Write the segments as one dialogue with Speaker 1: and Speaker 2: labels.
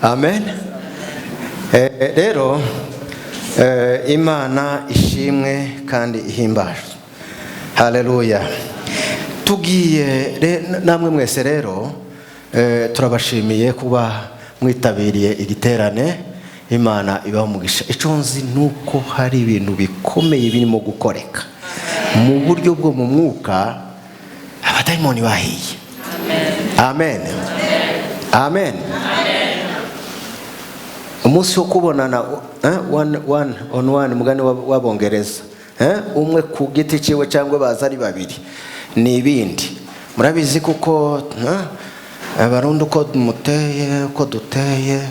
Speaker 1: Amen. Rero Imana ishimwe kandi ihimbajwe. Haleluya. Tugiye namwe mwese rero turabashimiye kuba mwitabiriye igiterane. Imana ibamugisha. Iconzi nuko hari ibintu bikomeye birimo gukoreka mu buryo bwo mu mwuka, abadayimoni bahiye. Amen. Amen. Umunsi wo kubonana one on one mugani w'Abongereza, umwe ku giti cyiwe cyangwa baza ari babiri n'ibindi. Murabizi kuko abarundi uko muteye uko duteye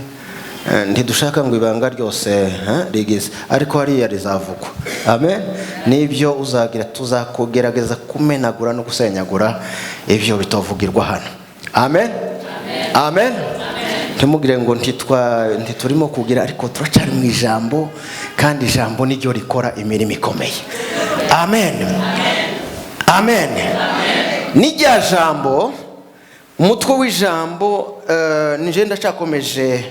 Speaker 1: ntidushaka ngo ibanga ryose rigize, ariko hariya rizavugwa. Amen. Nibyo uzagira tuzakugerageza kumenagura no gusenyagura ibyo bitovugirwa hano. Amen. Amen. Ntimugire ngo ntiturimo kugira, ariko turacari mu ijambo, kandi ijambo niryo rikora imirimo ikomeye. Amen. Amen. Nijya jambo, umutwe w'ijambo nije ndacakomeje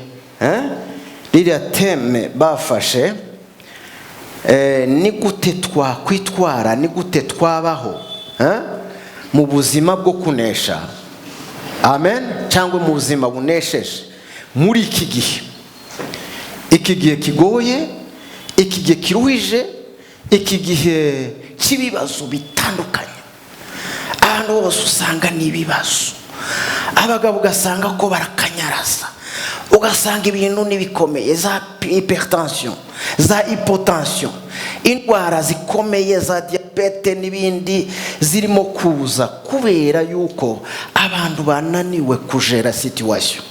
Speaker 1: ririya teme bafashe, ni gute twakwitwara, ni gute twabaho mu buzima bwo kunesha. Amen. Cyangwa mu buzima bunesheje muri iki gihe kigoye, iki gihe kiruhije, iki gihe cy'ibibazo bitandukanye. Ahantu hose usanga n'ibibazo, abagabo ugasanga ko barakanyaraza, ugasanga ibintu nibikomeye, za hypertension, za hypotension, indwara zikomeye za diabete n'ibindi zirimo kuza kubera yuko abantu bananiwe kujera situation.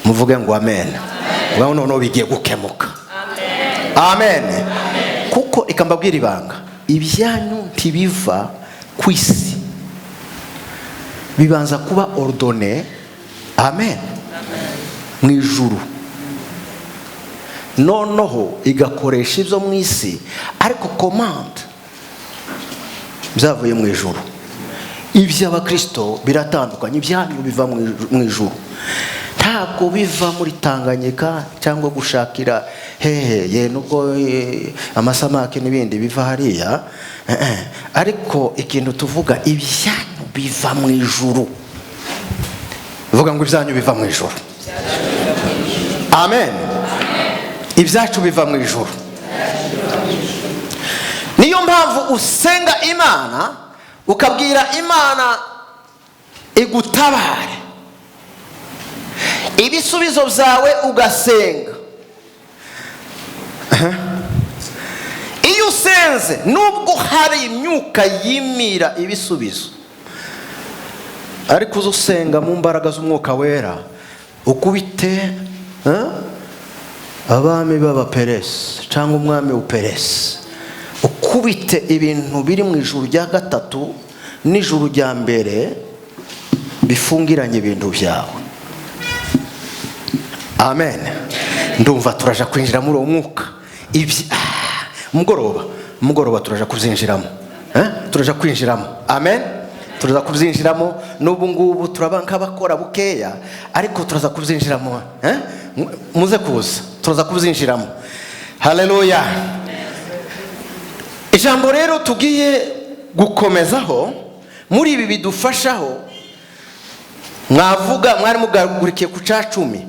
Speaker 1: Muvuge ngo amen. Waho none bigiye gukemuka. Amen. Kuko ikambabwira ibanga, ibyanyu ntibiva kwisi, bibanza kuba ordonné. Amen. Mu ijuru noneho igakoresha ibyo mu isi, ariko commande byavuye mu ijuru. Iby'abakristo biratandukanye, ibyanyu biva mu ijuru, ntabwo biva muri Tanganyika cyangwa gushakira hehe nubwo amasamake n'ibindi biva hariya, ariko ikintu tuvuga ibyanyu biva mu ijuru. Vuga ngo ibyanyu biva mu ijuru. Amen. Ibyacu biva mu ijuru. Niyo mpamvu usenga Imana, ukabwira Imana igutabare, ibisubizo byawe ugasenga. Iyo usenze, nubwo hari imyuka yimira ibisubizo, ariko uzusenga mu mbaraga z'umwuka wera, ukubite abami b'Abaperesi cyangwa umwami w'Uperesi, ukubite ibintu biri mu ijuru rya gatatu n'ijuru rya mbere bifungiranye ibintu byawe. Amen. Ndumva turaja kwinjira muri uwo mwuka. Mugoroba turaja kuzinjiramo. Turaja kwinjiramo. Amen. Turaza kuzinjiramo. N'ubu ngubu turaba nk'abakora bukeya, ariko turaza kuzinjiramo. Muze kuza, turaza kuzinjiramo. Haleluya. Ijambo rero tugiye gukomezaho muri ibi bidufashaho, mwavuga mwari mugagurikiye ku 10.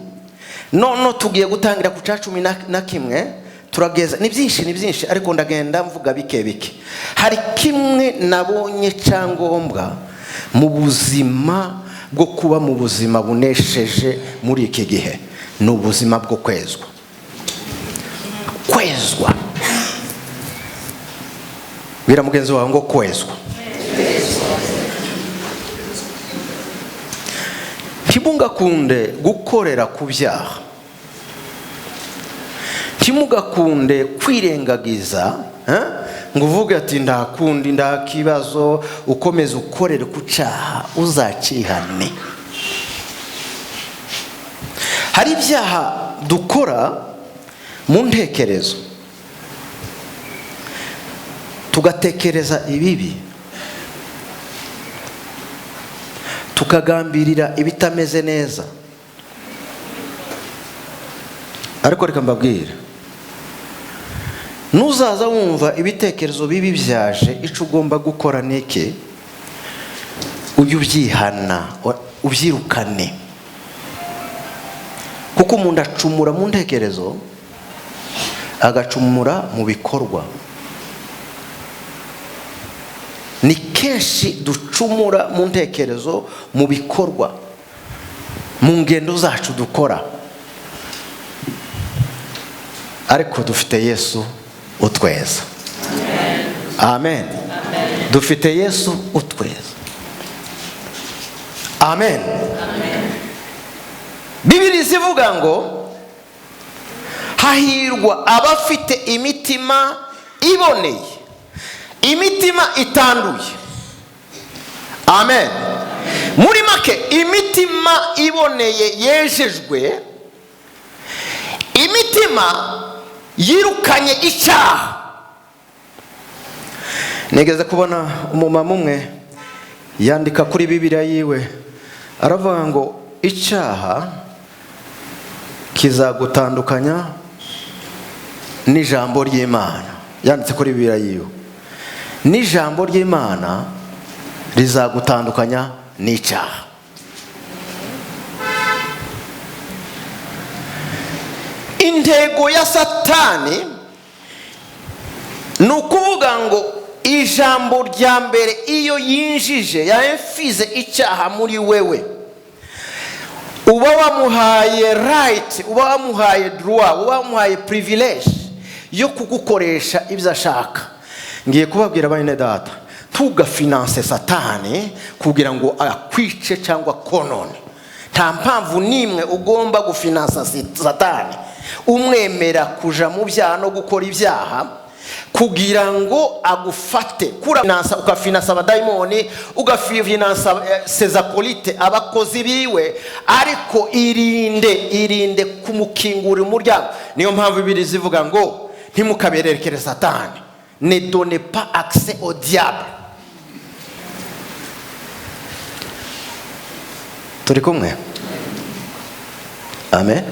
Speaker 1: None tugiye gutangira ku 11. Turageza ni byinshi, ariko ndagenda mvuga bike. Hari kimwe nabonye cyangombwa mu buzima bwo kuba mu buzima bunesheje muri iki gihe, ni ubuzima bwo kwezwa. Bira mugenzi wawe ngo kwezwa. Ntimugakunde gukorera ku byaha, ntimugakunde kwirengagiza ngo uvuge ati ndakundi ndakibazo, ukomeze ukorere ku cyaha uzacihane. Hari ibyaha dukora mu ntekerezo, tugatekereza ibibi, tukagambirira ibitameze neza, ariko reka mbabwire, nuzaza wumva ibitekerezo bibi byaje, icyo ugomba gukora niki? Ujye ubyihana, ubyirukane. Kuko umuntu acumura mu ntekerezo, agacumura mu bikorwa. Ni kenshi ducumura mu ntekerezo, mu bikorwa, mu ngendo zacu dukora. Ariko dufite Yesu utweza. Amen. Dufite Yesu utweza. Amen. Bibiri zivuga ngo hahirwa abafite imitima iboneye, imitima itanduye. Amen. Muri make, imitima iboneye yejejwe, imitima yirukanye icyaha. Nigeze kubona umumama umwe yandika kuri Bibiliya yiwe, aravuga ngo icyaha kizagutandukanya n'ijambo ry'Imana. Yanditse kuri Bibiliya yiwe, n'ijambo ry'Imana rizagutandukanya n'icyaha. Intego ya Satani ni ukuvuga ngo ijambo rya mbere iyo yinjije, yafize icyaha muri wewe, uba wamuhaye right, uba wamuhaye droit, uba wamuhaye privilege yo kugukoresha ibyo ashaka. Ngiye kubabwira bane data, tugafinanse Satani kugira ngo akwice cyangwa konone. Nta mpamvu nimwe ugomba gufinansa Satani umwemera kuja mu byaha no gukora ibyaha kugira ngo agufate. Kuranasa ukafinansa abadayimoni, ugafinansa sezakolite, abakozi biwe, ariko irinde kumukingura umuryango. Niyo mpamvu Bibiliya zivuga ngo ntimukabererekere Satani. Ne donnez pas accès au diable. Turi kumwe? Amen.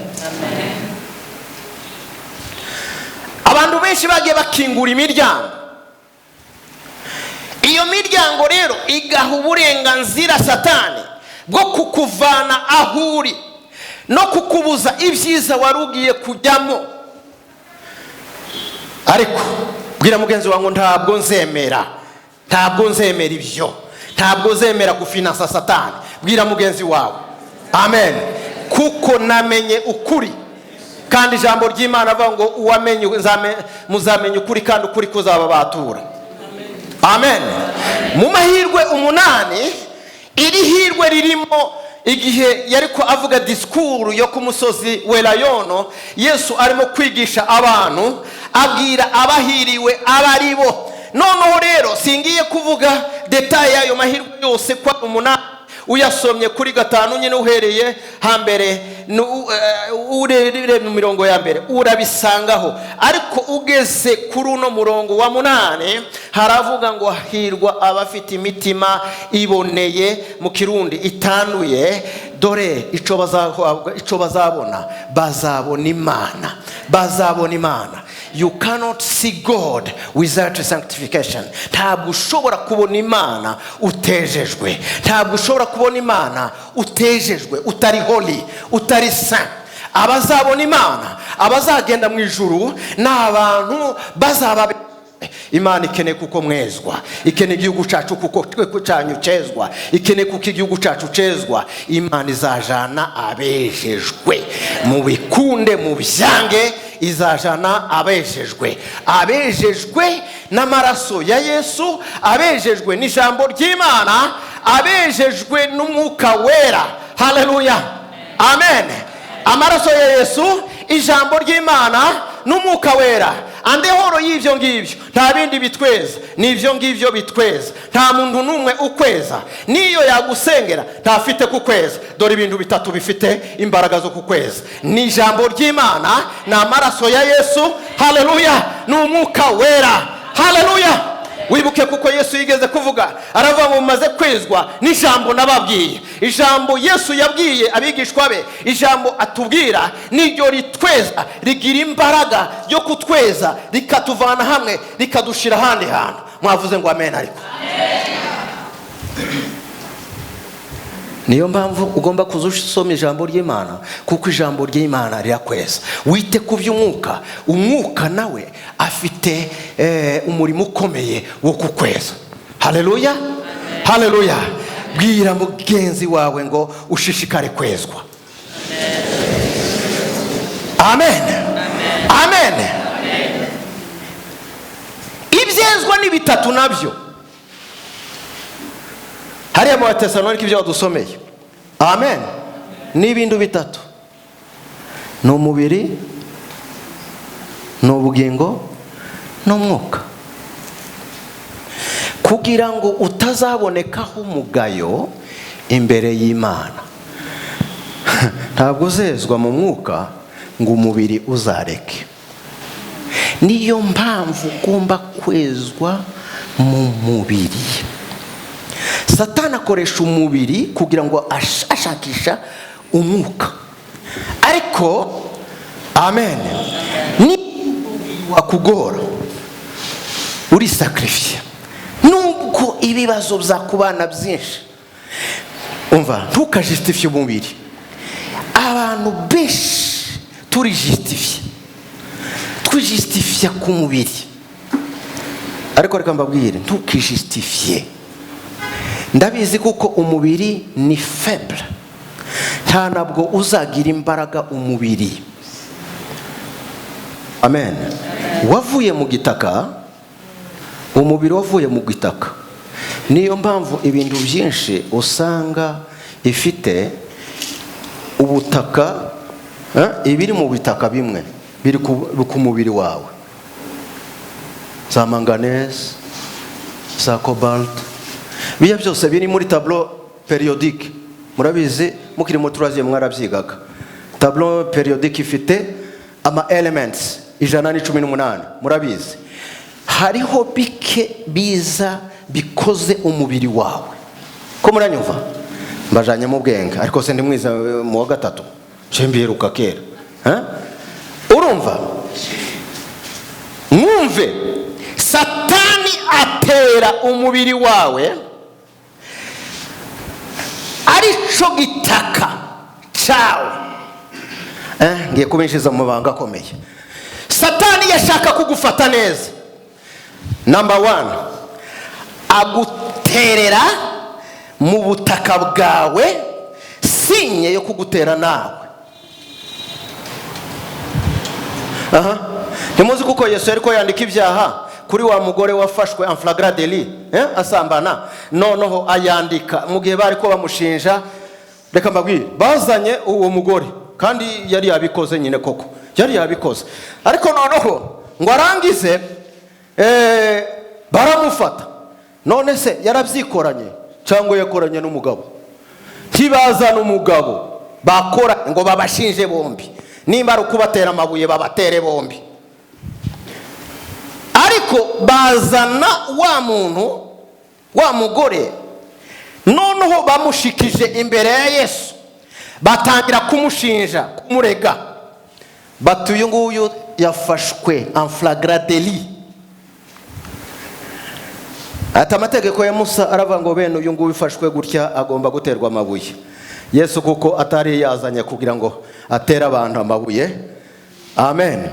Speaker 1: Abantu benshi bagiye bakingura imiryango. Iyo miryango rero igaha uburenganzira Satani bwo kukuvana aho uri no kukubuza ibyiza warugiye kujyamo. Ariko bwira mugenzi wangu, ntabwo nzemera ibyo, ntabwo nzemera gufinansa Satani. Bwira mugenzi wawe. Amen. Kuko namenye ukuri, kandi ijambo ry'Imana avuga ngo uwamenye muzamenye ukuri, kandi ukuri kuzababatura. Amen. Mu mahirwe 8, iri hirwe ririmo igihe yariko avuga disikuru yo ku musozi w'Elayono. Yesu arimo kwigisha abantu, abwira abahiriwe abaribo. Noneho rero singiye kuvuga detail yayo mahirwe yose kwa 8. Uyasomye kuri 5 nyine uhereye hambere, urerere mu mirongo ya mbere urabisangaho. Ariko ugeze kuri uno murongo wa 8 haravuga ngo hahirwa abafite imitima iboneye, mu Kirundi itanduye. Dore ico bazabona, bazabona Imana. You cannot see God without sanctification. Ntabwo ushobora kubona Imana utejejwe. Ntabwo ushobora kubona Imana utejejwe, utari holy, utari saint. Abazabona Imana, abazagenda mu ijuru, n'abantu bazaba. Imana ikeneye kuko mwezwa, ikeneye igihugu cyacu kuko cyanyu cyezwa, ikeneye kuko igihugu cyacu cyezwa. Imana izajana abejejwe, mu bikunde mu byange, izajana abejejwe n'amaraso ya Yesu, abejejwe n'ijambo ry'Imana, abejejwe n'umwuka wera. Haleluya. Amen. Amaraso ya Yesu, ijambo ry'Imana n'umwuka wera. Andehoro y'ivyo ngivyo nta bindi bitweza, n'ivyo ngivyo bitweza. Nta muntu numwe ukweza, niyo yagusengera ntafite kukweza. Dore ibintu bitatu bifite imbaraga zo kukweza: ni ijambo ry'Imana, na amaraso ya Yesu, haleluya, n'umwuka wera. Haleluya. wibuke kuko Yesu yigeze kuvuga aravuga ngo mumaze kwezwa n'ijambo nababwiye. Ijambo Yesu yabwiye abigishwa be, ijambo atubwira niryo ritweza, rigira imbaraga yo kutweza, rikatuvana hamwe rikadushira ahandi hantu. Mwavuze ngo amen. Ariko niyo mpamvu ugomba kuzusoma ijambo ry'Imana, kuko ijambo ry'Imana rirakweza. Wite ku by'umwuka, umwuka nawe afite umurimo ukomeye wo kukweza. Haleluya, haleluya. Bwira mugenzi wawe ngo ushishikare kwezwa. Amen, amen. Ibyezwa ni bitatu nabyo. Hariya mu Batesalonike ibyo wadusomeye. Amen. Ni ibintu bitatu: ni umubiri, ni ubugingo, n'umwuka. Kugira ngo utazabonekaho umugayo imbere y'Imana, ntabwo uzezwa mu mwuka ngo umubiri uzareke. Niyo mpamvu ugomba kwezwa mu mubiri. Satani akoresha umubiri kugira ngo ashakisha umwuka. Ariko amen, ni wakugora uri sacrifice, nubwo ibibazo byakubana byinshi. Umva, ntukajustifie umubiri. Abantu benshi turi justifie ku mubiri. Ariko reka mbabwire, ntukijustifie. Ndabizi kuko umubiri ni faible, nta nabwo uzagira imbaraga umubiri. Amen. Wavuye mu gitaka, umubiri wavuye mu gitaka. Niyo mpamvu ibintu byinshi usanga ifite ubutaka, ibiri mu bitaka bimwe biri ku mubiri wawe. Za manganese, za cobalt, biya byose biri muri tableau périodique. Murabizi mukiri mu troisième mwarabyigaga. Tableau périodique ifite ama elements 118. Murabizi hariho bike biza bikoze umubiri wawe. Ko muranyumva? Mbajanye mu bwenge ariko se ndimwiza mu wa gatatu cembiheruka kera. Urumva? Mwumve, Satani atera umubiri wawe arico gitaka cyawe. Ngiye kubinshiza mu mabanga akomeye. Satani yashaka kugufata neza. Number 1, aguterera mu butaka bwawe sinye yo kugutera nawe. Ntimuzi kuko Yesu yariko yandika ibyaha kuri wa mugore wafashwe en flagrant délit, asambana. Noneho ayandika mu gihe bari ko bamushinja. Reka mbabwire, bazanye uwo mugore kandi yari yabikoze nyine, koko yari yabikoze. Ariko noneho ngo arangize baramufata. None se yarabyikoranye cyangwa yakoranye n'umugabo? Ntibazana umugabo bakora ngo babashinje bombi. Nimba ari ukubatera amabuye babatere bombi. Ariko bazana wa muntu, wa mugore, noneho bamushikije imbere ya Yesu, batangira kumushinja, kumurega. Batuye nguyu yafashwe en flagrant délit. Ati amategeko ya Musa aravuga ngo bene uyu nguyu ufashwe gutya agomba guterwa amabuye. Yesu kuko atari yazanye kugira ngo atera abantu amabuye. Amen,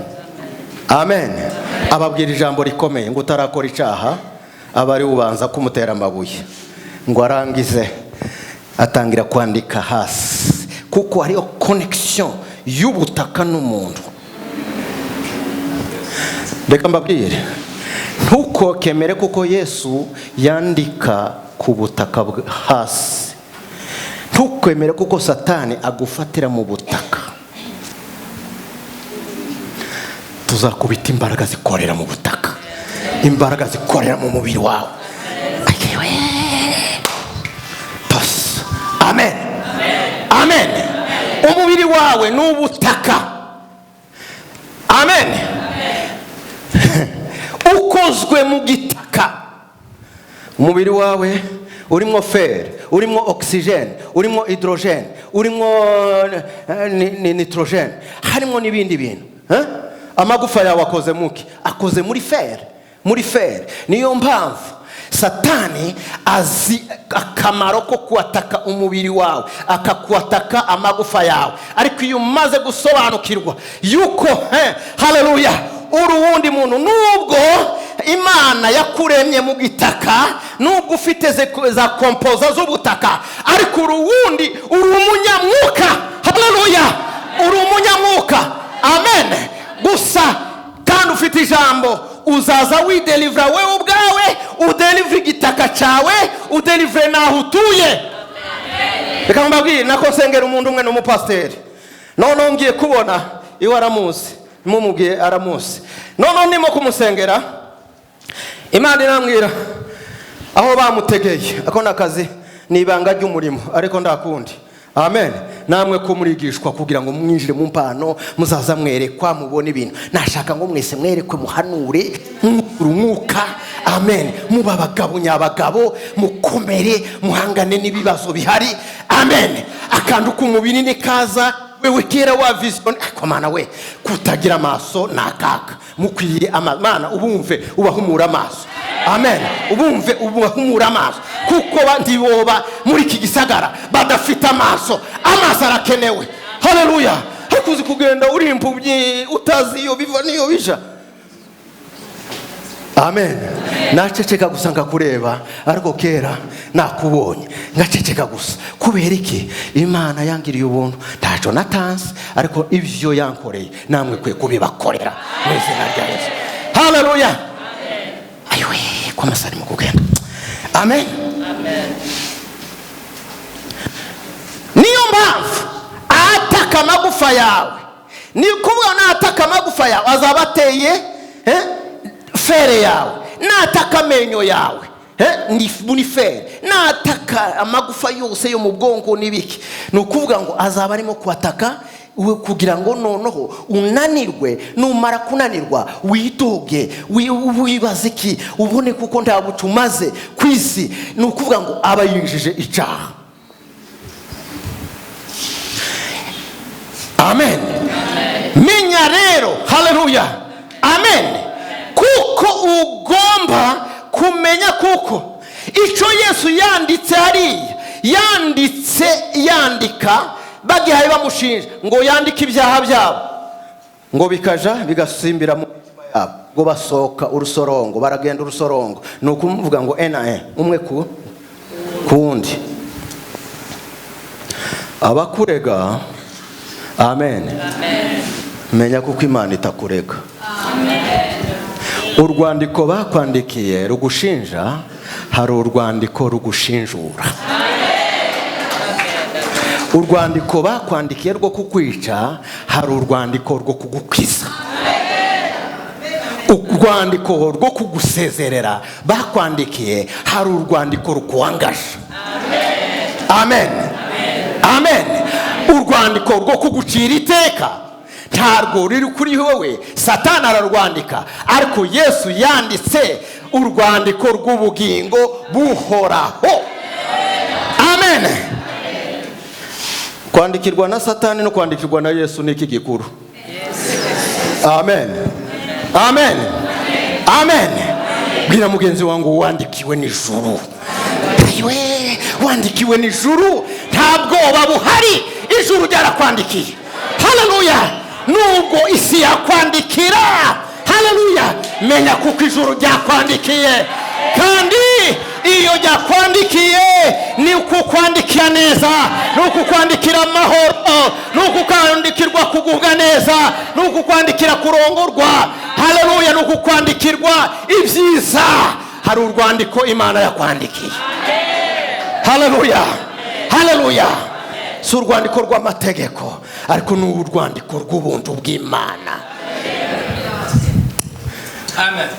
Speaker 1: amen. Ababwira ijambo rikomeye ngo utarakora icyaha abari ubanza kumutera amabuye. Ngo arangize atangira kwandika hasi, kuko hariyo connection y'ubutaka n'umuntu. Reka mbabwire, ntukokemere kuko Yesu yandika ku butaka hasi. Ntukwemere kuko Satani agufatira mu butaka. Tuzakubita imbaraga zikorera mu butaka, imbaraga zikorera mu mubiri wawe. Amen, amen. Umubiri wawe n'ubutaka. Amen. Ukozwe mu gitaka. umubiri wawe urimo fer, urimo oxygene, urimo hydrogene, urimo nitrogen, harimo n'ibindi bintu. Amagufa yawe akoze muki? Akoze muri fer, muri fer. Niyo mpamvu Satani azi akamaro ko kuataka umubiri wawe, akakuataka amagufa yawe. Ariko iyo umaze gusobanukirwa yuko haleluya uri uwundi muntu, nubwo Imana yakuremye mu gitaka, nubwo ufite za kompoza z'ubutaka, ariko uri uwundi, uri umunyamwuka. Haleluya, uri umunyamwuka. Amen. Gusa kandi ufite ijambo, uzaza widelivra wewe ubwawe, udelivre igitaka cyawe, udelivre naho utuye. Reka mbabwire, nakonsengera umuntu umwe n'umupasteri. None ngiye kubona iwe aramuzi, mumubwiye aramuzi. None ndimo kumusengera, Imana irambwira aho bamutegeye ako nakazi nibanga ry'umurimo, ariko ndakundi. Amen. Namwe ko murigishwa kugira ngo mwinjire mu mpano, muzaza mwerekwa, mubone ibintu. Nashaka ngo mwese mwerekwe, muhanure, umwuka. Amen. Muba abagabo nyabagabo, mukomere, muhangane n'ibibazo bihari. Amen. Akandu k'umubiri ni kaza, wewe kera wa vision, akomana we kutagira amaso nakaka. Mukwiye amana ubumve ubahumura amaso. Amen. Ubumve ubahumura amaso, kuko bandi boba muri iki gisagara badafite amaso. Amaso arakenewe. Haleluya. Hakuzi kugenda uri impubyi utazi iyo biva niyo bija. Amen. Naceceka gusa ngakureba, ariko kera nakubonye ngaceceka gusa. Kubera iki? Imana yangiriye ubuntu, ntaco natanze, ariko ivyo yankoreye namwe kwe kubibakorera mu izina rya Yesu. Haleluya. Amen. Ayiwe kwa masari mu kugenda. Amen. Amen. Niyo mpamvu ataka amagufa yawe, ni kuvuga nataka amagufa yawe azabateye fere yawe, nataka amenyo yawe ni fere, nataka amagufa yose yo mu bwonko nibiki. Nukuvuga ngo azaba arimo kuataka kugira ngo noneho unanirwe. Numara kunanirwa wituge, wibaziki, ubone kuko nta butumaze kwisi. Nukuvuga ngo aba yinjije icyaha. Amen. Menya rero, haleluya. Amen. Kuko ugomba kumenya kuko icyo Yesu yanditse hariya, yandika bagihaye bamushinja ngo yandike ibyaha byabo, ngo bikaja bigasimbira mu mitima yabo, ngo basohoka urusorongo, baragenda urusorongo. Nukuvuga ngo umwe ku wundi abakurega. Amen. Amen. Menya kuko Imana itakurega. Amen. Urwandiko bakwandikiye rugushinja, hari urwandiko rugushinjura. Urwandiko bakwandikiye rwo kukwica, hari urwandiko rwo kugukiza. Urwandiko rwo kugusezerera bakwandikiye, hari urwandiko rukuangaje. Amen. Amen. Urwandiko rwo kugucira iteka ntarwo riri kuri wowe, Satani ararwandika, ariko Yesu yanditse urwandiko rw'ubugingo buhoraho. Amen. Kwandikirwa na Satani no kwandikirwa na Yesu ni iki gikuru? Amen. Amen. Amen. Bwira mugenzi wangu wandikiwe n'ijuru. Ayiwe, wandikiwe n'ijuru, ntabwo babuhari, ijuru ryarakwandikiye. Haleluya. Nubwo isi yakwandikira, haleluya, menya kuko ijuru ryakwandikiye. Kandi iyo ryakwandikiye ni ukukwandikira neza, ni ukukwandikira amahoro, ni ukukwandikirwa kugubwa neza, ni ukukwandikira kurongorwa. Haleluya. Ni ukukwandikirwa ibyiza. Hari urwandiko Imana yakwandikiye. Haleluya. Haleluya. Si urwandiko rw'amategeko, ariko ni urwandiko rw'ubuntu bw'Imana. Amen.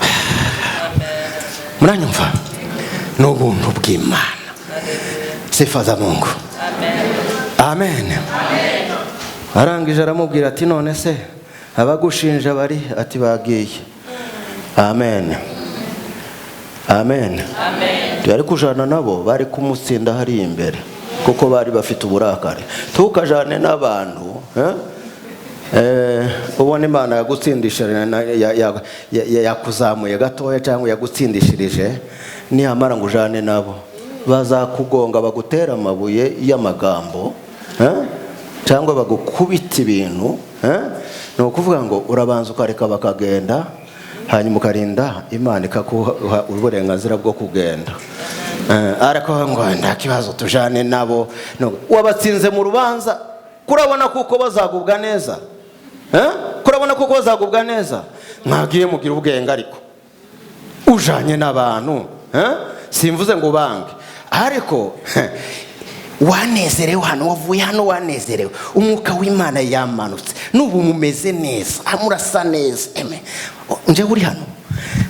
Speaker 1: Muranyumva? Ni ubuntu bw'Imana. Sifa za Mungu. Amen. Arangije aramubwira ati none se abagushinja bari? Ati bagiye. Amen. Amen. Tuyari kujana nabo bari kumutsinda hari imbere kuko bari bafite uburakari. Tukajane n'abantu ubone Imana yagutsindishije yakuzamuye gatoya cyangwa yagutsindishirije niyamara ngo ujane nabo bazakugonga bagutera amabuye y'amagambo cyangwa bagukubita ibintu no kuvuga ngo urabanza ukareka bakagenda hanyuma ukarinda Imana ikakuha uburenganzira bwo kugenda. Ariko ngo nta kibazo tujane nabo wabatsinze mu rubanza kurabona kuko bazagubwa neza kurabona kuko bazagubwa neza mwagiye mugira ubwenge ariko ujanye n'abantu simvuze ngo bange ariko wanezerewe hano wavuye hano wanezerewe umwuka w'Imana yamanutse n'ubu mumeze neza amurasa neza nje uri hano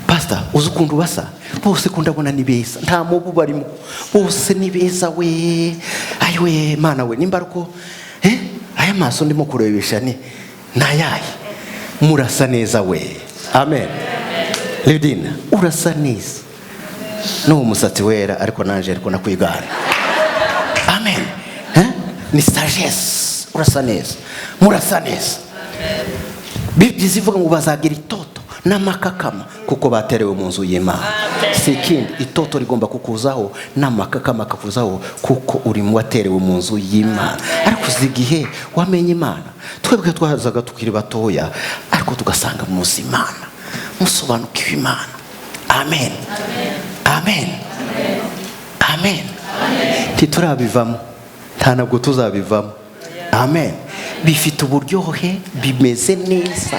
Speaker 1: pastor uzukundu basa bose kundabona ni beza nta mubu barimo bose ni beza we ayiwe Mana we nimba ruko aya maso ndimo kurebesha ni nayaye murasa neza we. Amen. Lidina urasa neza no umusatsi wera ariko nanje ariko nakwigana. Amen. Ni sagesse urasa neza murasa neza. Biblia zivuga ngo bazagira itoto n'amakakama kuko baterewe mu nzu y'Imana. Sikindi itoto rigomba kukuzaho n'amakakama kakuzaho kuko uri mu waterewe mu nzu y'Imana. Ariko zigihe wamenye Imana twebwe twazaga tukiri batoya ariko tugasanga mu Imana musobanukiwe Imana. Amen. Amen. Amen. Titurabivamo ntanabwo tuzabivamo. Amen. Bifite uburyohe bimeze neza.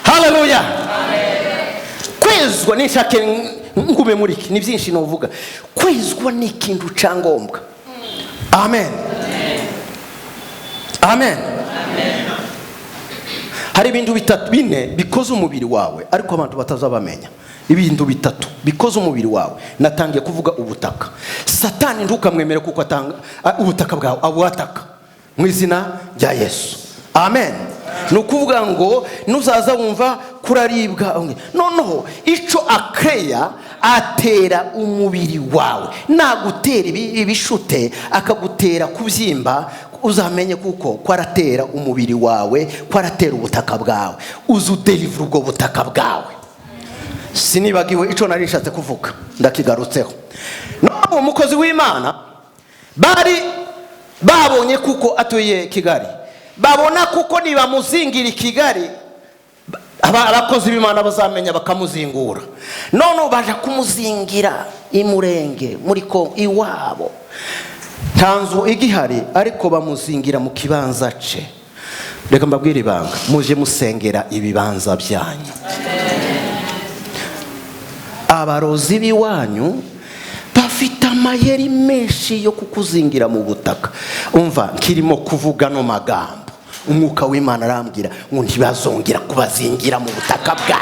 Speaker 1: Hallelujah. Kwezwa nishake ngume muri iki ni byinshi novuga. Kwezwa ni ikintu cyangombwa. Amen. Amen. Hari ibintu bitatu bine bikoze umubiri wawe ariko abantu batazabamenya. Ibintu bitatu bikoze umubiri wawe. Natangiye kuvuga ubutaka. Satani ntukamwemere kuko atanga ubutaka bwawe abwataka mu izina rya Yesu. Amen. Nukuvuga ngo nuzaza wumva kuraribwa noneho ico akreya atera umubiri wawe nagutera ibishute akagutera kubyimba uzamenye kuko kwaratera umubiri wawe kwaratera ubutaka bwawe uzudelivura ubwo butaka bwawe. Sinibagiwe ico narishatse kuvuga ndakigarutseho. No umukozi w'Imana bari babonye kuko atuye Kigali babona kuko niba muzingira Kigali abakozi b'Imana bazamenya bakamuzingura. None baje kumuzingira imurenge muri ko iwabo tanzu igihari ariko bamuzingira mu kibanza ce. Reka mbabwire ibanga muje musengera ibibanza byanyu. Abarozi biwanyu bafite amayeri menshi yo kukuzingira mu butaka. Umva kirimo kuvuga no magambo umwuka w'Imana arambwira ngo ntibazongera kubazingira mu butaka bwa.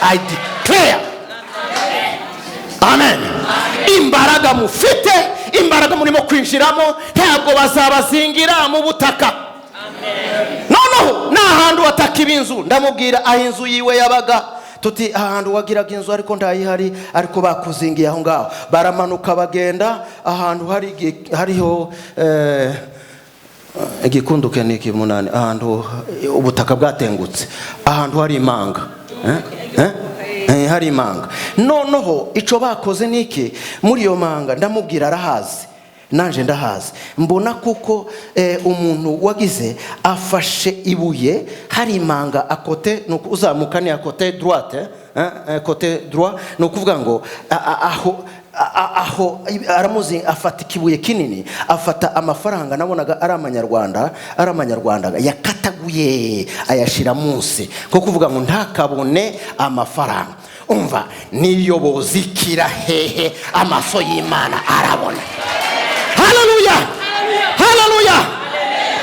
Speaker 1: I declare. Amen. Imbaraga mufite imbaraga murimo kwinjiramo ntabwo bazabazingira mu butaka. Noneho nahandu wataka inzu ndamubwira aho inzu yiwe yabaga tuti ahantu wagiraga inzu ariko ndayihari ariko bakuzingiye aho ngaho baramanuka bagenda ahantu hariho igikunduke niki munani ahantu ubutaka bwatengutse ahantu hari imanga hari imanga. Noneho ico bakoze niki muri yo manga ndamubwira arahazi nanje ndahazi mbona kuko umuntu wagize afashe ibuye hari imanga akote nuko uzamuka ni akote droite côté droit no kuvuga ngo aho aramuzi afata ikibuye kinini afata amafaranga nabonaga ari amanyarwanda yakataguye ayashira munsi ko kuvuga ngo ntakabone amafaranga. Umva niyo bozikira hehe amaso y'Imana arabona. Hallelujah. Hallelujah.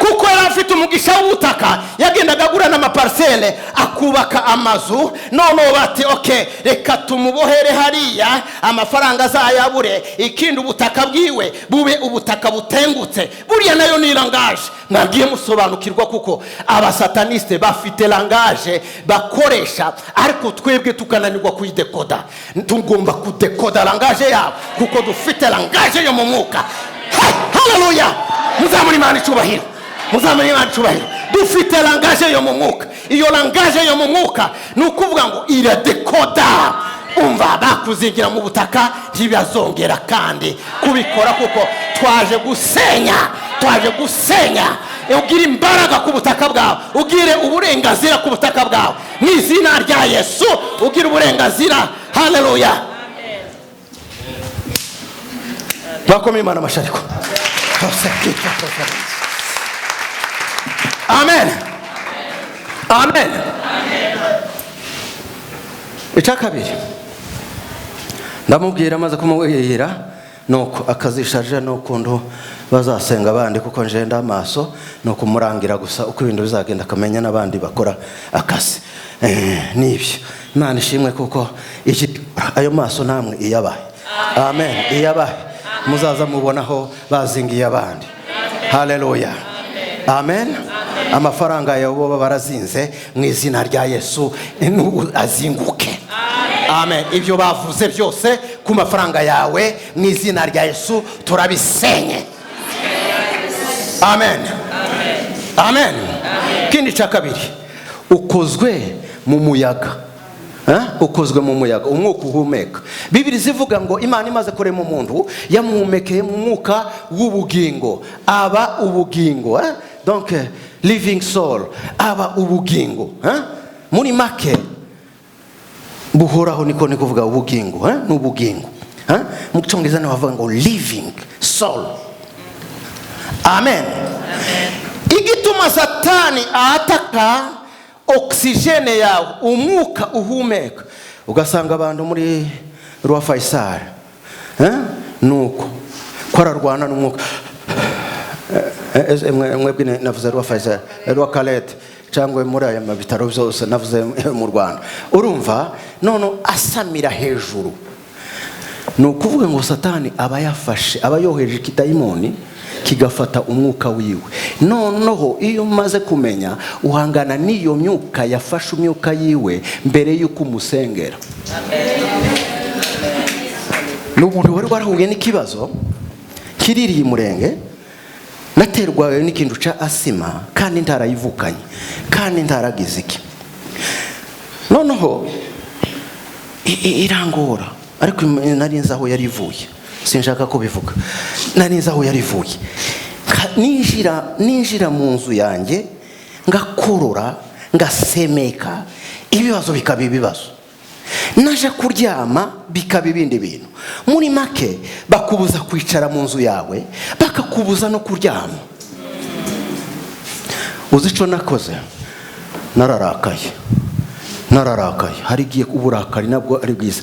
Speaker 1: kuko yari afite umugisha w'ubutaka yagendaga agura n'amaparsele akubaka amazu. None bati okay, reka tumubohere hariya amafaranga azayabure, ikindi ubutaka bwiwe bube ubutaka butengutse. Buriya nayo ni langage nagiye musobanukirwa, kuko abasataniste bafite langage bakoresha, ariko twebwe tukananirwa kuyidekoda. Tugomba kudekoda langage yabo, kuko dufite langage yo mu mwuka. Haleluya! Muzamuri Imana icyubahiro, muzamuri Imana icyubahiro. Dufite langage yo mu mwuka. Iyo langage yo mu mwuka ni ukuvuga ngo iradekoda. Umva, bakuzingira mu butaka ntibazongera kandi kubikora, kuko twaje gusenya. Ugire imbaraga ku butaka bwawe, ugire uburenganzira ku butaka bwawe mu izina rya Yesu. Ugire uburenganzira. Haleluya! Bakome Imana amashariko. Amen. Amen. Icyakabiri ndamubwira maze kumubwira nuko akazishaje n'ukuntu bazasenga abandi, kuko njenda amaso no kumurangira gusa uko ibintu bizagenda, akamenya n'abandi bakora akazi. Nibyo Imana ishimwe, kuko ayo maso namwe iyabahe. Amen. Iyabahe muzaza mubonaho bazingiye abandi. Haleluya. Amen. Amafaranga yawe barazinze mu izina rya Yesu azinguke. Amen. Ibyo bavuze byose ku mafaranga yawe mu izina rya Yesu turabisenye. Amen. Amen. Kindi cya kabiri, ukozwe mu muyaga. Ukozwe mu muyaga, umwuka uhumeka. Bibiri zivuga ngo Imana imaze kurema umuntu yamuhumekeye mu mwuka w'ubugingo, aba ubugingo. Donc living soul, aba ubugingo. Muri make buhoraho niko kuvuga ubugingo. N'ubugingo. Mu Cyongereza bavuga ngo living soul. Amen. Igituma Satani ataka oxygene yawe, umwuka uhumeka, ugasanga abantu muri rwa Faisal nuko kwararwana n'umwuka. Mwebwe navuze rwa Faisal, rwa Khaled, cyangwa muri aya mabitaro byose navuze mu Rwanda. Urumva none asamira hejuru. Nukuvuga ngo Satani aba yafashe, aba yoheje ikidayimoni kigafata umwuka wiwe. Noneho iyo umaze kumenya uhangana n'iyo myuka yafashe umwuka yiwe mbere yuko umusengera. N'umuntu wari warahuye n'ikibazo kiririye umurenge, naterwaye n'ikintu ca asima kandi ntarayivukanye kandi ntaragize iki. Noneho irangora, ariko nari nzi aho yarivuye. Sinshaka kubivuga. Nari nzi aho yarivuye. Ninjira mu nzu yanjye ngakorora ngasemeka, ibibazo bikaba ibibazo. Naje kuryama bikaba ibindi bintu. Muri make bakubuza kwicara mu nzu yawe, bakakubuza no kuryama. Uzi icyo nakoze? Nararakaye. Hari giye uburakari nabwo ari bwiza.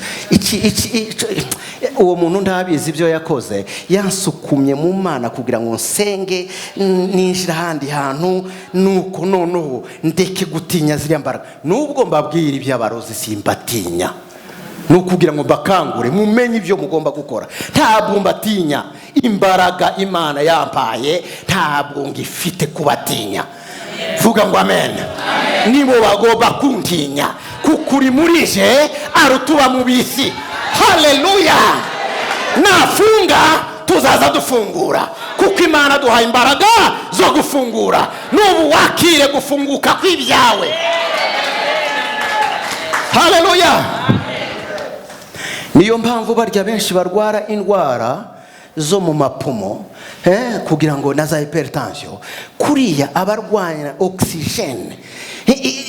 Speaker 1: Uwo muntu ndabizi ibyo yakoze, yansukumye mu Mana kugira ngo nsenge ninjira handi hantu, nuko noneho ndeke gutinya ziriya mbaraga. Nubwo mbabwira iby'abarozi simbatinya, nukugira ngo bakangure mumenye ibyo mugomba gukora. Ntabwo mbatinya imbaraga Imana yampaye, ntabwo ngifite kubatinya. Vuga ngo amen. Nibo bagomba kuntinya, kuko uri muri je arutuba mu bisi. Haleluya. Nafunga tuzaza dufungura, kuko Imana duhaye imbaraga zo gufungura. Nubu wakire gufunguka kw'ibyawe. Haleluya. Niyo mpamvu barya benshi barwara indwara zo mu mapumo, kugira ngo na za hypertension, kuriya abarwanya oxygene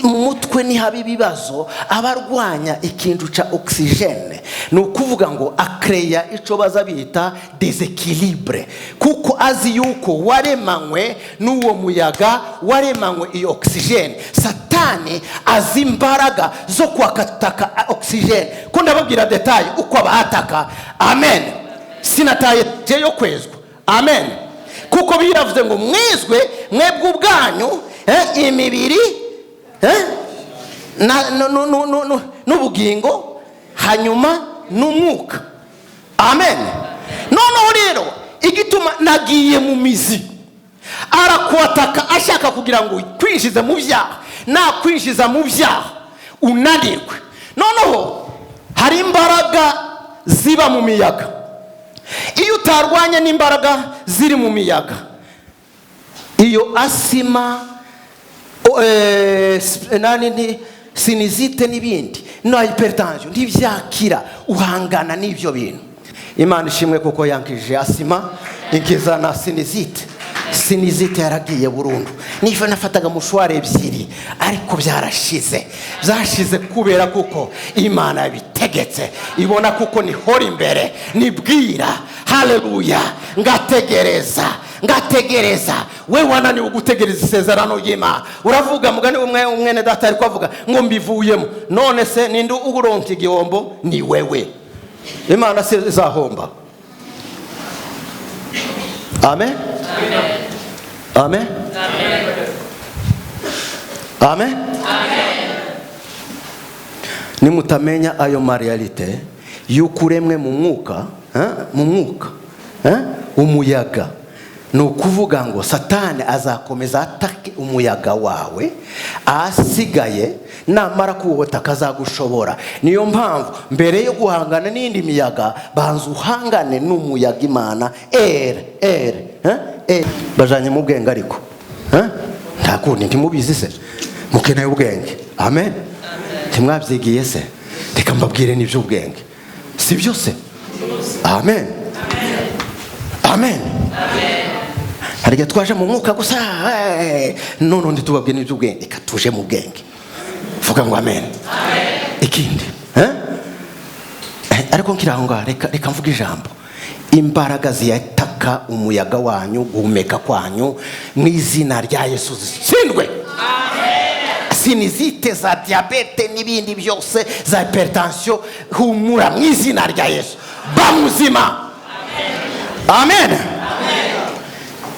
Speaker 1: mu mutwe ni habi bibazo. Abarwanya ikintu ca oxygene ni ukuvuga ngo akreya ico baza bita desequilibre, kuko azi yuko waremanywe n'uwo muyaga, waremanywe iyo oxygene. Satani azi imbaraga zo kwakataka oxygene, ko ndababwira detail uko abataka. Amen. Sinataye yo kwezwa. Amen. kuko biravuze ngo mwizwe mwebwe ubwanyu imibiri n'ubugingo hanyuma n'umwuka. Amen. Noneho rero igituma nagiye mu mizi, arakwataka ashaka kugira ngo kwinjize mu byaha, nakwinjiza mu byaha unanirwe. Noneho hari imbaraga ziba mu miyaga. Iyo utarwanya n'imbaraga ziri mu miyaga, iyo asima sinizite n'ibindi no hypertension ntibyakira, uhangana n'ibyo bintu. Imana ishimwe kuko yankije asima inkiza na sinizite yaragiye burundu. Nifa nafataga mushware ebyiri ariko byashize kubera kuko Imana yabitegetse, ibona kuko ni hori imbere nibwira. Haleluya. ngategereza we wananiwe gutegereza isezerano y'Imana. Uravuga mugani umwene data ari kwavuga ngo mbivuyemo, none se ninde uguronka igihombo? Ni wewe. Imana se izahomba. Amen. Amen. Amen. Nimutamenya ayo marialite yukuremwe mu mwuka, umuyaga, no kuvuga ngo Satani azakomeza atake umuyaga wawe, asigaye namara kuwota kazagushobora. Niyo mpamvu mbere yo guhangana n'indi miyaga banza uhangane n'umuyaga Imana bajanye mu bwenge ariko nta kundi ntimubizi se mukeneye ubwenge. Amen. Timwabyigiye se? Reka mbabwire n'ibyo ubwenge si byo se? Amen. Amen. Harige twaje mu mwuka gusa none ndi tubabwire n'ibyo ubwenge, reka tuje mu bwenge. Vuga ngo amen. Ikindi ariko nkiraho reka mvuga ijambo. Imbaraga ziyataka umuyaga wanyu, guhumeka kwanyu mu izina rya Yesu zitsindwe. Sinizite za diabete n'ibindi byose za hypertension, humura mu izina rya Yesu, ba muzima. Amen.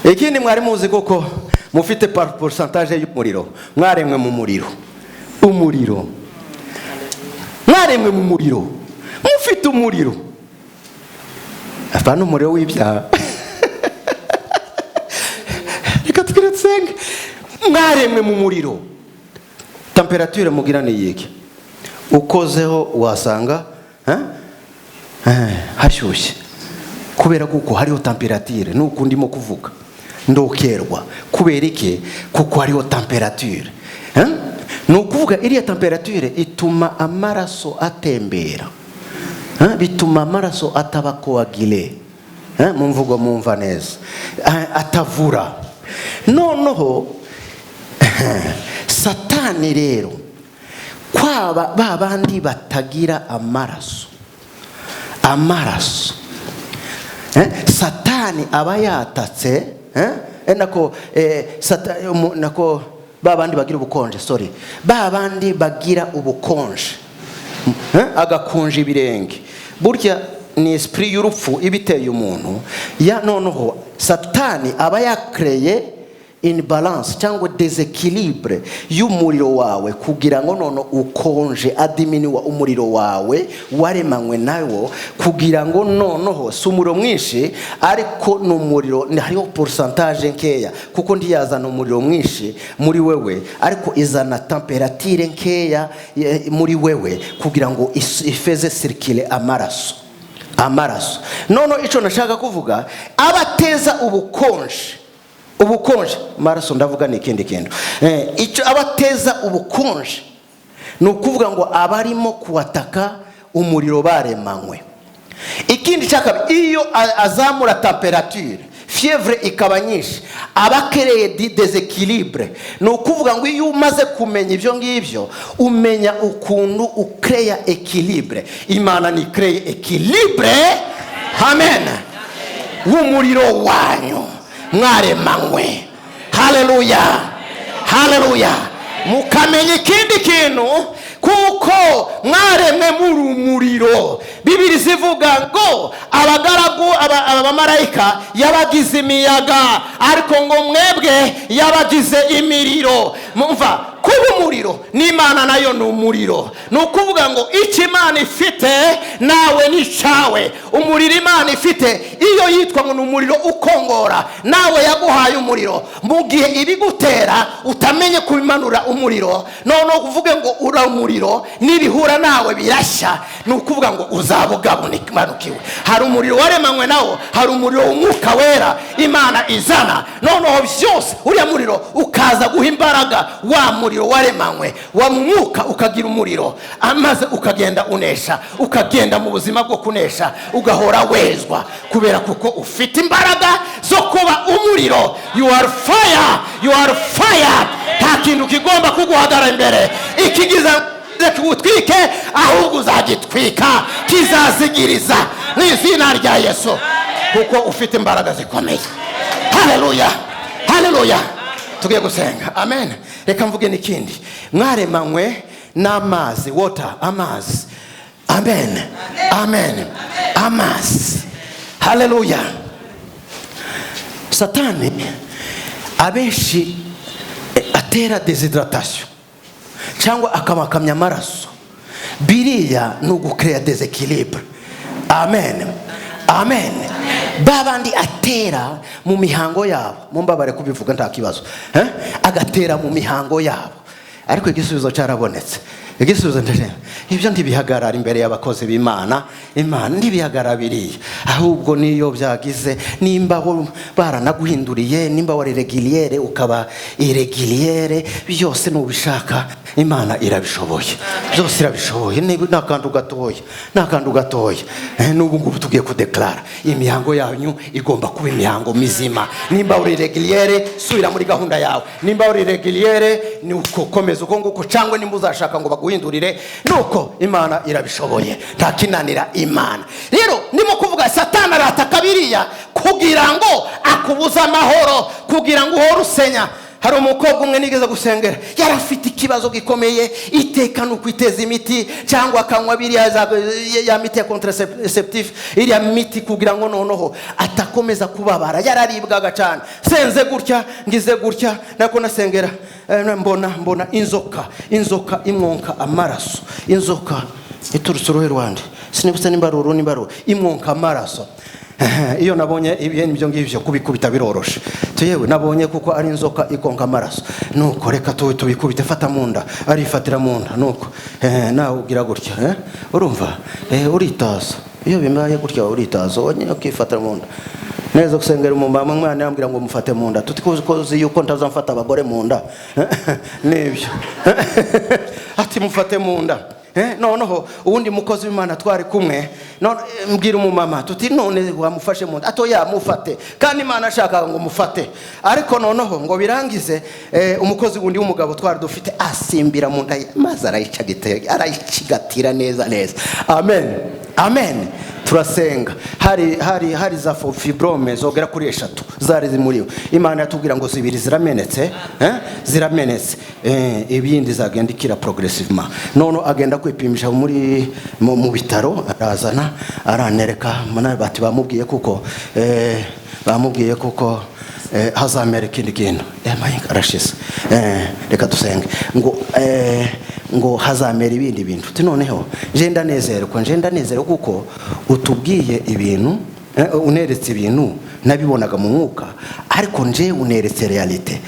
Speaker 1: Ikindi mwari muzi koko mufite pourcentage y'umuriro, mwaremwe mu muriro. Mwaremwe mu muriro, mufite umuriro. Afana umuriro w'ibyaha. Reka twiratsenga. Mwaremwe mu muriro. Temperature mugira ni yiki? Ukozeho wasanga hashyushye. Kubera kuko hariho temperature, nuko ndimo kuvuga. Ndokerwa. Kubera iki? Kuko hariho temperature. Nukuvuga iriya temperature ituma amaraso atembera. Bituma amaraso atabakoagile. Mumvugo mumva neza. Atavura. Noneho Satani rero kwaba babandi batagira amaraso. Satani aba yatatse nako babandi bagira ubukonje, babandi bagira ubukonje, agakonje ibirenge. Burya ni esprit y'urupfu ibiteye umuntu. Ya noneho Satani aba yakreye in balance cyangwa desequilibre y'umuriro wawe kugira ngo none ukonje, adiminiwa umuriro wawe waremanywe nawo kugira ngo noneho sumuro mwinshi ariko n'umuriro hariho pourcentage nkeya, kuko ndiyazana umuriro mwinshi muri wewe ariko izana temperature nkeya muri wewe kugira ngo ifeze circuler amaraso. Nono ico nashaka kuvuga abateza ubukonje maraso ndavuga ni ikindi kintu. Icyo abateza ubukonje no kuvuga ngo abarimo kuwataka umuriro baremanywe. Ikindi cyaka iyo azamura temperature, fièvre ikaba nyinshi, abakereye deséquilibre. No kuvuga ngo iyo umaze kumenya ibyo ngibyo umenya ukuntu ukreya équilibre. Imana ni kreye équilibre. Amen. Umuriro wanyu mwaremanywe. Haleluya. Mukamenya ikindi kintu kuko mwaremwe muri umuriro. Bibiri zivuga ngo abagaragu abamarayika yabagize imiyaga, ariko ngo mwebwe yabagize imiriro. Mumva kuba umuriro n'Imana nayo ni umuriro. Ni ukuvuga ngo icyo Imana ifite nawe ni cyawe. Umuriro Imana ifite iyo yitwa ngo ni umuriro ukongora, nawe yaguhaye umuriro. Mu gihe ibigutera utamenye kubimanura umuriro, none uvuge ngo ura umuriro, nibihura nawe birashya, ni ukuvuga ngo uzabugabukiwe. Hari umuriro waremanywe nawo, hari umuriro w'umwuka wera Imana izana, noneho byose uriya muriro ukaza guha imbaraga wa muriro waremanywe wa mwuka, ukagira umuriro amaze ukagenda unesha, ukagenda mu buzima bwo kunesha, ugahora wezwa kubera kuko ufite imbaraga zo kuba umuriro. You are fire, you are fire. Nta kintu kigomba kuguhagara imbere ikigiza kugutwike, ahubwo uzagitwika kizazigiriza mu izina rya Yesu, kuko ufite imbaraga zikomeye. Haleluya, haleluya. Tugiye gusenga. Amen. Reka mvuge n'ikindi. Mwaremanywe n'amazi, water, amazi. Amen, amen, amazi. Haleluya. Satani abenshi atera desidratation cyangwa akamakamya amaraso. Biriya ni ugukrea desequilibre. Amen, amen. Babandi atera mu mihango yabo, mumbabare kubivuga nta kibazo, agatera mu mihango yabo, ariko igisubizo cyarabonetse. Igisubizo ndetse ibyo ndibihagarara imbere y'abakozi b'Imana. Imana ndibihagarara biriya, ahubwo niyo byagize nimba baranaguhinduriye, nimba wari reguliere ukaba irreguliere, byose nubishaka Imana irabishoboye, byose irabishoboye. Nakantu gatoya, n'ubu ngubu tugiye kudeklara imihango yanyu igomba kuba imihango mizima. Nimba uri reguliere, subira muri gahunda yawe. Nimba uri reguliere, ni ukomeza uko nguko, cyangwa nimba uzashaka ngo baguhindurire, nuko Imana irabishoboye, nta kinanira Imana. Rero nimo kuvuga Satani arataka biriya kugira ngo akubuza amahoro, kugira ngo uhore usenya. Hari umukobwa umwe nigeze gusengera, yarafite ikibazo gikomeye, iteka no kwiteza imiti cyangwa akanywa biriya ya miti ya contraceptive, iriya miti kugira ngo noneho atakomeza kubabara. Yararibwaga cyane, senze gutya ngize gutya, nako nasengera mbona inzoka imwonka amaraso. Inzoka iturutse uruhe rwande, sinibutse nimbaruro imwonka amaraso. Iyo nabonye ibyo ngibyo kubikubita biroroshe. Tuyewe nabonye kuko ari inzoka ikonka amaraso, nuko reka tubikubite, fata munda, arifatira munda, nuko nawe ugira gutya, urumva uritaza. Iyo bimaye gutya uritaza, wonye ukifatira munda. Neza gusengera umumama, umwana yambwira ngo mufate munda, tutikoze yuko ntazamfata abagore munda. Nibyo ati mufate munda. Noneho ubundi mukozi w'Imana twari kumwe, none mbwira umumama tuti none wamufashe munda, atoya mufate, kandi Imana ashaka ngo mufate. Ariko noneho ngo birangize umukozi wundi w'umugabo twari dufite asimbira munda maze arayicagatira neza. Amen, amen. Turasenga, hari za fibrome zogera kuri 3 zari zimuriwe. Imana yatubwira ngo zibiri ziramenetse, ibindi zagendikira progressivement. None agenda kwipimisha muri mu bitaro, arazana aranereka, bati bamubwiye kuko hazamera ikindi kintu. Arashize. Reka dusenge ngo hazamera ibindi bintu. Noneho nje ndanezerwa kuko utubwiye ibintu, uneretse ibintu nabibonaga mu mwuka, ariko nje uneretse realite.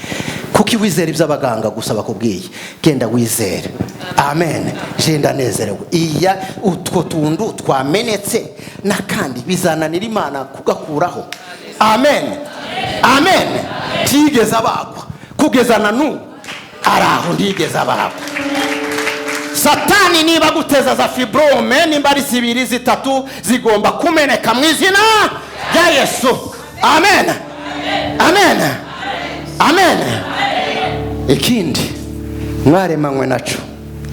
Speaker 1: Kuki wizera iby'abaganga gusa bakubwiye, genda wizere. Amen. Nje ndanezerwa. Iya utwo tundu twamenetse nakandi bizananira Imana kugakuraho. Amen, amen. Tigeze abagwa kugeza na nu araho ndigeze abagwa. Satani niba guteza za fibrome, nimba ari 2 3 zigomba kumeneka mu izina rya Yesu. Amen, amen, amen. Ikindi mwaremanywe naco.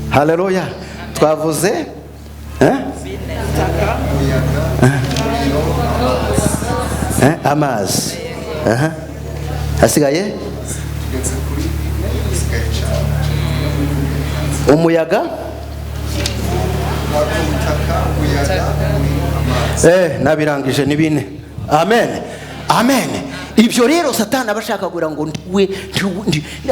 Speaker 1: Haleluya. Twavuze amazi. Hasigaye umuyaga, nabirangije ni bine. Amen. Amen. Ibyo rero Satani abashaka kugira ngo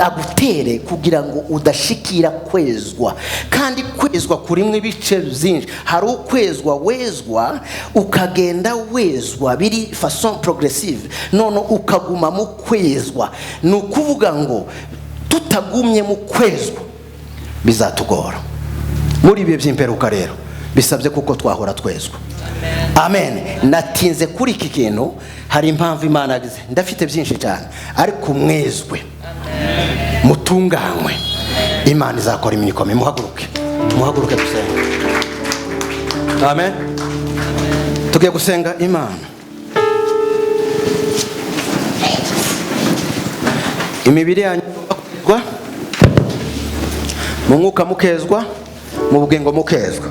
Speaker 1: agutere kugira ngo udashikira kwezwa. Kandi kwezwa kurimwe ibice byinshi. Hari ukwezwa wezwa ukagenda wezwa biri façon progressive, none ukaguma mu kwezwa. Ni ukuvuga ngo tutagumye mu kwezwa bizatugora. Muri ibi by'imperuka rero bisabye kuko twahora twezwa. Amen. Natinze kuri iki kintu, hari impamvu Imana yagize. Ndafite byinshi cyane, ariko mwezwe, mutunganywe, Imana izakora imikomeye. Muhaguruke gusenga. Amen. Tugiye gusenga Imana. Imibiri yanyu mukezwa, mu mwuka mukezwa, mu bugingo mukezwa,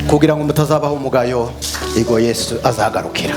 Speaker 1: kugira ngo mutazabaho umugayo igo Yesu azagarukira.